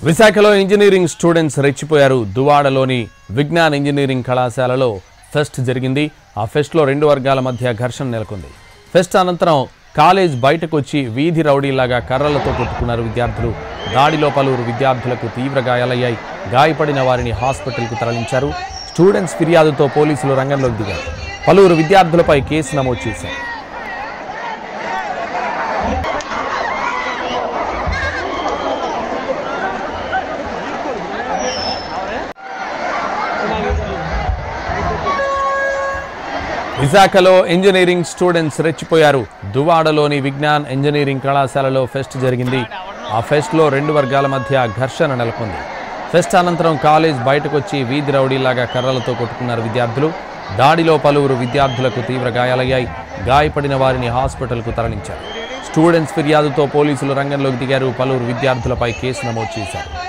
విశాఖలో engineering students రెచ్చిపోయారు. దువాడలోని Vignan engineering కళాశాలలో ఫెస్ట్ జరిగింది. ఆ ఫెస్ట్లో రెండు వర్గాల మధ్య ఘర్షణ నెలకొంది. ఫెస్ట్ అనంతరం కాలేజ్ బయటకు వచ్చి వీధి రౌడీలాగా కర్రలతో కొట్టుకున్నారు విద్యార్థులు. దాడిలో పలువురు విద్యార్థులకు తీవ్ర గాయాలయ్యాయి. గాయపడిన వారిని హాస్పిటల్కు తరలించారు. స్టూడెంట్స్ ఫిర్యాదుతో పోలీసులు రంగంలోకి దిగారు. పలువురు విద్యార్థులపై కేసు నమోదు చేశారు. విశాఖలో ఇంజనీరింగ్ స్టూడెంట్స్ రెచ్చిపోయారు. దువాడలోని విజ్ఞాన్ ఇంజనీరింగ్ కళాశాలలో ఫెస్ట్ జరిగింది. ఆ ఫెస్ట్లో రెండు వర్గాల మధ్య ఘర్షణ నెలకొంది. ఫెస్ట్ అనంతరం కాలేజ్ బయటకు వచ్చి వీధి రౌడీలాగా కర్రలతో కొట్టుకున్నారు విద్యార్థులు. దాడిలో పలువురు విద్యార్థులకు తీవ్ర గాయాలయ్యాయి. గాయపడిన వారిని హాస్పిటల్కు తరలించారు. స్టూడెంట్స్ ఫిర్యాదుతో పోలీసులు రంగంలోకి దిగారు. పలువురు విద్యార్థులపై కేసు నమోదు చేశారు.